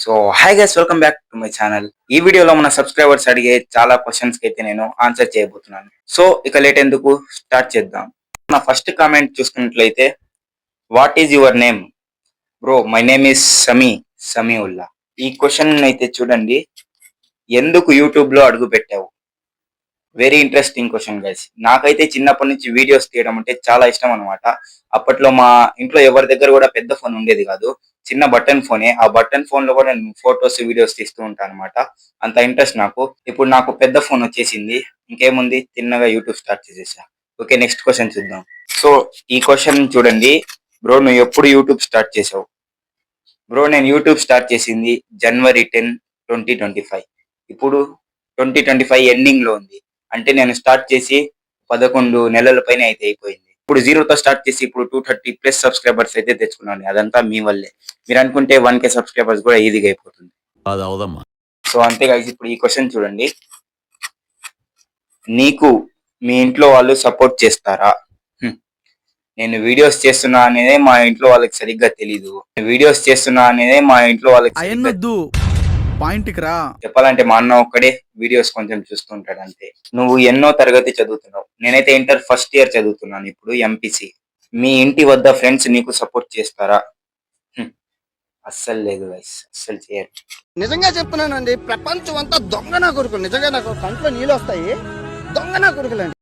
So hi guys, welcome back to my channel. ఈ వీడియోలో మన సబ్స్క్రైబర్స్ అడిగే చాలా క్వశ్చన్స్ కి అయితే నేను ఆన్సర్ చేయబోతున్నాను. సో ఇక లేట్ ఎందుకు, స్టార్ట్ చేద్దాం. నా ఫస్ట్ కామెంట్ చూసుకున్నట్లయితే, what is your name? Bro, my name is Samiullah. ఈ క్వశ్చన్ అయితే చూడండి, ఎందుకు యూట్యూబ్ లో అడుగు పెట్టావు? Very interesting question guys. నాకైతే చిన్నప్పటి నుంచి వీడియోస్ తీయడం అంటే చాలా ఇష్టం అనమాట. అప్పట్లో మా ఇంట్లో ఎవరి దగ్గర కూడా పెద్ద ఫోన్ ఉండేది కాదు, చిన్న బటన్ ఫోనే. ఆ బటన్ ఫోన్ లో కూడా నేను ఫొటోస్ వీడియోస్ తీస్తూ ఉంటాను అనమాట. అంత ఇంట్రెస్ట్ నాకు. ఇప్పుడు నాకు పెద్ద ఫోన్ వచ్చేసింది, ఇంకేముంది, తిన్నగా యూట్యూబ్ స్టార్ట్ చేసేసా. ఓకే, నెక్స్ట్ క్వశ్చన్ చూద్దాం. సో ఈ క్వశ్చన్ చూడండి, బ్రో నువ్వు ఎప్పుడు యూట్యూబ్ స్టార్ట్ చేసావు? బ్రో, నేను యూట్యూబ్ స్టార్ట్ చేసింది January 10, 2025. ఇప్పుడు 2025 ఎండింగ్ లో ఉంది. అంటే నేను స్టార్ట్ చేసి 11 నెలల పైన అయితే అయిపోయింది. ఇప్పుడు జీరోతో స్టార్ట్ చేసి ఇప్పుడు 230+ సబ్స్క్రైబర్స్ అయితే తెచ్చుకున్నాను. అదంతా మీ వల్లే. మీరు అనుకుంటే 1K సబ్స్క్రైబర్స్ కూడా ఈజీగా అయిపోతుంది. సో అంతే guys. ఇప్పుడు ఈ క్వశ్చన్ చూడండి, నీకు మీ ఇంట్లో వాళ్ళు సపోర్ట్ చేస్తారా? నేను వీడియోస్ చేస్తున్నా అనేదే మా ఇంట్లో వాళ్ళకి సరిగ్గా తెలీదు. పాయింట్కి రా. చెప్పాలంటే మా అన్న ఒక్కడే వీడియోస్ కొంచెం చూస్తుంటాడు అంతే. నువ్వు ఎన్నో తరగతి చదువుతున్నావు? నేనైతే ఇంటర్ ఫస్ట్ ఇయర్ చదువుతున్నాను ఇప్పుడు, ఎంపీసీ. మీ ఇంటి వద్ద ఫ్రెండ్స్ నీకు సపోర్ట్ చేస్తారా? అస్సలు లేదు గైస్, అస్సలు చేయరు. నిజంగా చెప్తున్నానండి, ప్రపంచం అంతా దొంగ నా కొడుకులు. నిజంగా నాకు కంట్లో నీళ్ళు వస్తాయి. దొంగ నా కొడుకులండి.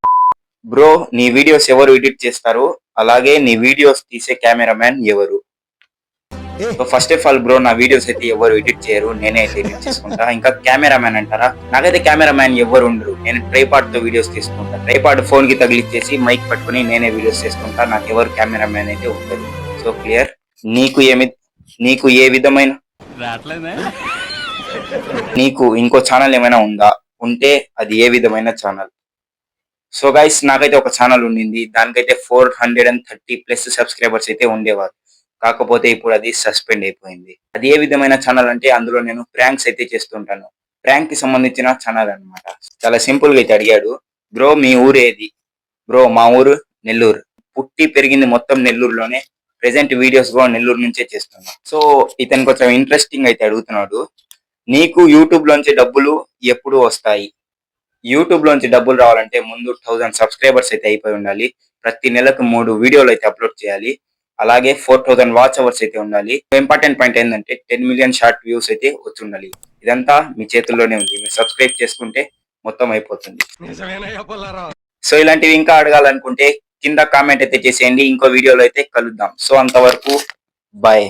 బ్రో, నీ వీడియోస్ ఎవరు ఎడిట్ చేస్తారు? అలాగే నీ వీడియోస్ తీసే కెమెరామ్యాన్ ఎవరు? ఫస్ట్ ఆఫ్ ఆల్ బ్రో, నా వీడియోస్ అయితే ఎవరు ఎడిట్ చేయరు, నేనే అయితే ఎడిట్ చేసుకుంటా. ఇంకా కెమెరామ్యాన్ అంటారా? నాకైతే కెమెరామ్యాన్ ఎవరు ఉండరు. నేను ట్రైపాడ్ తో వీడియోస్ తీసుకుంటా. ట్రైపాడ్ ఫోన్ కి తగిలిచ్చేసి మైక్ పట్టుకుని నేనే వీడియోస్ చేసుకుంటా. నాకు ఎవరు కెమెరామ్యాన్ అయితే ఉండదు. So clear. నీకు ఏ విధమైన నీకు ఇంకో ఛానల్ ఏమైనా ఉందా? ఉంటే అది ఏ విధమైన ఛానల్? సో గైస్, నాకైతే ఒక ఛానల్ ఉండింది. దానికైతే 430+ సబ్స్క్రైబర్స్ అయితే ఉండేవారు. కాకపోతే ఇప్పుడు అది సస్పెండ్ అయిపోయింది. అది ఏ విధమైన ఛానల్ అంటే, అందులో నేను ప్రాంక్స్ అయితే చేస్తుంటాను. ప్రాంక్ కి సంబంధించిన ఛానల్ అన్నమాట. చాలా సింపుల్ గా అయితే అడిగాడు, బ్రో మీ ఊరు ఏది? బ్రో మా ఊరు నెల్లూరు. పుట్టి పెరిగింది మొత్తం నెల్లూరులోనే. ప్రెసెంట్ వీడియోస్ కూడా నెల్లూరు నుంచే చేస్తున్నా. సో ఇతను కొంచెం ఇంట్రెస్టింగ్ అయితే అడుగుతున్నాడు, నీకు యూట్యూబ్ లోంచి డబ్బులు ఎప్పుడు వస్తాయి? యూట్యూబ్ లోంచి డబ్బులు రావాలంటే ముందు 1000 సబ్స్క్రైబర్స్ అయితే అయిపోయి ఉండాలి. ప్రతి నెలకు 3 వీడియోలు అయితే అప్లోడ్ చేయాలి. అలాగే 4000 వాచ్ అవర్స్ అయితే ఉండాలి. ఇంపార్టెంట్ పాయింట్ ఏంటంటే 10 మిలియన్ షార్ట్ వ్యూస్ అయితే వచ్చి ఉండాలి. ఇదంతా మీ చేతుల్లోనే ఉంది. మీరు సబ్స్క్రైబ్ చేసుకుంటే మొత్తం అయిపోతుంది. సో ఇలాంటివి ఇంకా అడగాలనుకుంటే కింద కామెంట్ అయితే చేసేయండి. ఇంకో వీడియోలో అయితే కలుద్దాం. సో అంతవరకు బాయ్.